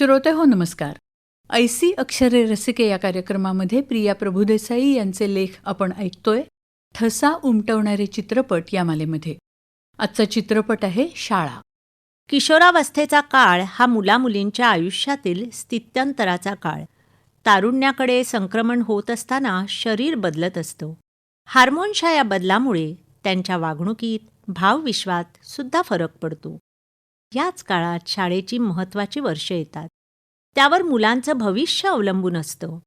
श्रोते हो नमस्कार. ऐसी अक्षरे रसिके या कार्यक्रमामध्ये प्रिया प्रभुदेसाई यांचे लेख आपण ऐकतोय. ठसा उमटवणारे चित्रपट या मालेमध्ये आजचा चित्रपट आहे शाळा. किशोरावस्थेचा काळ हा मुलामुलींच्या आयुष्यातील स्थित्यंतराचा काळ. तारुण्याकडे संक्रमण होत असताना शरीर बदलत असतं. हार्मोन्सच्या या बदलामुळे त्यांच्या वागणुकीत, भावविश्वात सुद्धा फरक पडतो. याच काळात शाळेची महत्त्वाची वर्षे येतात. त्यावर मुलांचं भविष्य अवलंबून असतं.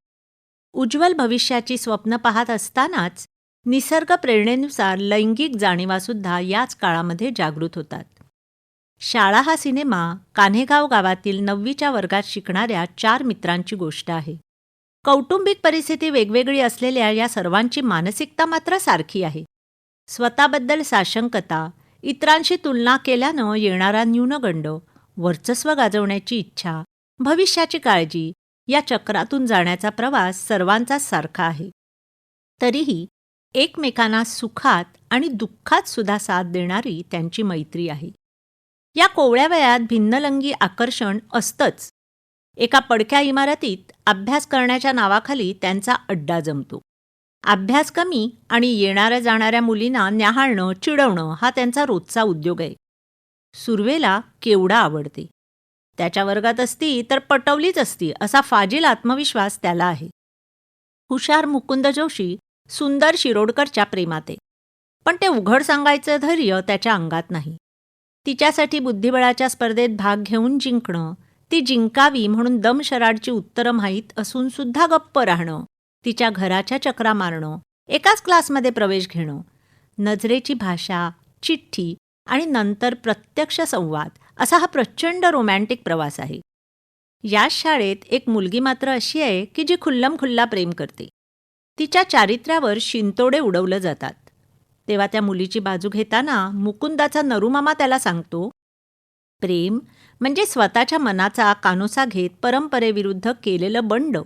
उज्ज्वल भविष्याची स्वप्न पाहत असतानाच निसर्ग प्रेरणेनुसार लैंगिक जाणीवासुद्धा याच काळामध्ये जागृत होतात. शाळा हा सिनेमा कान्हेगाव गावातील 9वीच्या वर्गात शिकणाऱ्या 4 मित्रांची गोष्ट आहे. कौटुंबिक परिस्थिती वेगवेगळी असलेल्या या सर्वांची मानसिकता मात्र सारखी आहे. स्वतःबद्दल साशंकता, इतरांशी तुलना केल्यानं येणारा न्यूनगंड, वर्चस्व गाजवण्याची इच्छा, भविष्याची काळजी या चक्रातून जाण्याचा प्रवास सर्वांचाच सारखा आहे. तरीही एकमेकांना सुखात आणि दुःखात सुद्धा साथ देणारी त्यांची मैत्री आहे. या कोवळ्या वयात भिन्नलिंगी आकर्षण असतंच. एका पडक्या इमारतीत अभ्यास करण्याच्या नावाखाली त्यांचा अड्डा जमतो. अभ्यास कमी आणि येणाऱ्या जाणाऱ्या मुलींना न्याहाळणं, चिडवणं हा त्यांचा रोजचा उद्योग आहे. सुर्वेला केवढा आवडते. त्याच्या वर्गात असती तर पटवलीच असती असा फाजील आत्मविश्वास त्याला आहे. हुशार मुकुंद जोशी सुंदर शिरोडकरच्या प्रेमात आहे, पण ते उघड सांगायचं धैर्य त्याच्या अंगात नाही. तिच्यासाठी बुद्धिबळाच्या स्पर्धेत भाग घेऊन जिंकणं, ती जिंकावी म्हणून दमशराडची उत्तरं माहीत असून सुद्धा गप्प राहणं, तिच्या घराच्या चक्रा मारणं, एकाच क्लासमध्ये प्रवेश घेणं, नजरेची भाषा, चिठ्ठी आणि नंतर प्रत्यक्ष संवाद असा हा प्रचंड रोमॅन्टिक प्रवास आहे. या शाळेत एक मुलगी मात्र अशी आहे की जी खुल्लमखुल्ला प्रेम करते. तिच्या चारित्र्यावर शिंतोडे उडवलं जातात. तेव्हा त्या मुलीची बाजू घेताना मुकुंदाचा नरूमामा त्याला सांगतो, प्रेम म्हणजे स्वतःच्या मनाचा कानोसा घेत परंपरेविरुद्ध केलेलं बंड.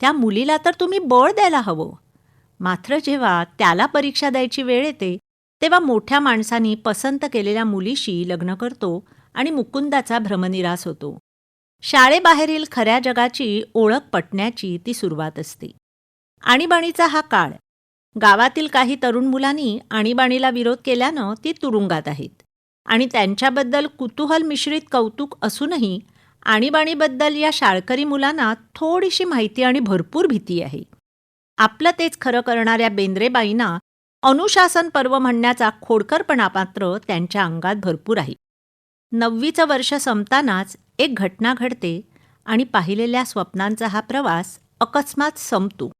त्या मुलीला तर तुम्ही बळ द्यायला हवं. मात्र जेव्हा त्याला परीक्षा द्यायची वेळ येते तेव्हा मोठ्या माणसांनी पसंत केलेल्या मुलीशी लग्न करतो आणि मुकुंदाचा भ्रमनिरास होतो. शाळेबाहेरील खऱ्या जगाची ओळख पटण्याची ती सुरुवात असते. आणीबाणीचा हा काळ. गावातील काही तरुण मुलांनी आणीबाणीला विरोध केल्यानं ती तुरुंगात आहेत आणि त्यांच्याबद्दल कुतूहल मिश्रित कौतुक असूनही आणीबाणीबद्दल या शाळकरी मुलांना थोडीशी माहिती आणि भरपूर भीती आहे. आपलं तेच खरं करणाऱ्या बेंद्रेबाईंना अनुशासन पर्व म्हणण्याचा खोडकरपणा मात्र त्यांच्या अंगात भरपूर आहे. 9वीचं वर्ष संपतानाच एक घटना घडते आणि पाहिलेल्या स्वप्नांचा हा प्रवास अकस्मात संपतो.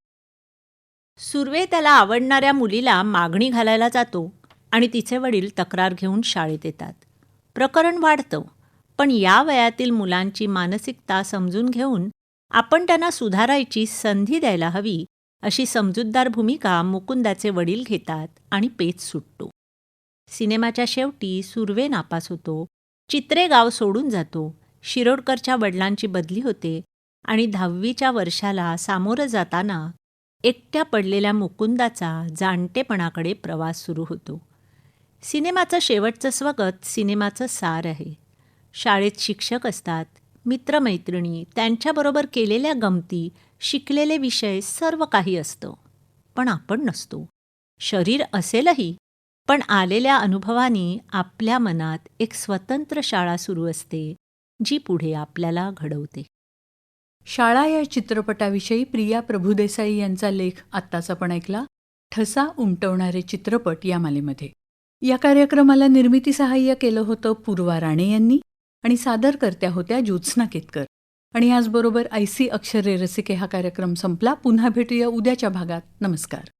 सुर्वे त्याला आवडणाऱ्या मुलीला मागणी घालायला जातो आणि तिचे वडील तक्रार घेऊन शाळेत येतात. प्रकरण वाढतं, पण या वयातील मुलांची मानसिकता समजून घेऊन आपण त्यांना सुधारायची संधी द्यायला हवी अशी समजूतदार भूमिका मुकुंदाचे वडील घेतात आणि पेच सुटतो. सिनेमाच्या शेवटी सुर्वे नापास होतो, चित्रे गाव सोडून जातो, शिरोडकरच्या वडिलांची बदली होते आणि 10वीच्या वर्षाला सामोरं जाताना एकट्या पडलेल्या मुकुंदाचा जाणतेपणाकडे प्रवास सुरू होतो. सिनेमाचं शेवटचं स्वगत सिनेमाचं सार आहे. शाळेत शिक्षक असतात, मित्रमैत्रिणी, त्यांच्याबरोबर केलेल्या गमती, शिकलेले विषय सर्व काही असतं, पण आपण नसतो. शरीर असेलही, पण आलेल्या अनुभवानी आपल्या मनात एक स्वतंत्र शाळा सुरू असते जी पुढे आपल्याला घडवते. शाळा या चित्रपटाविषयी प्रिया प्रभुदेसाई यांचा लेख आत्ताच आपण ऐकला. ठसा उमटवणारे चित्रपट या मालेमध्ये. या कार्यक्रमाला निर्मिती सहाय्य केलं होतं पूर्वा राणे यांनी आणि सादरकर्त्या होत्या ज्योत्स्ना केतकर. आणि याचबरोबर ऐसी अक्षरे रसिके हा कार्यक्रम संपला. पुन्हा भेटूया उद्याच्या भागात. नमस्कार.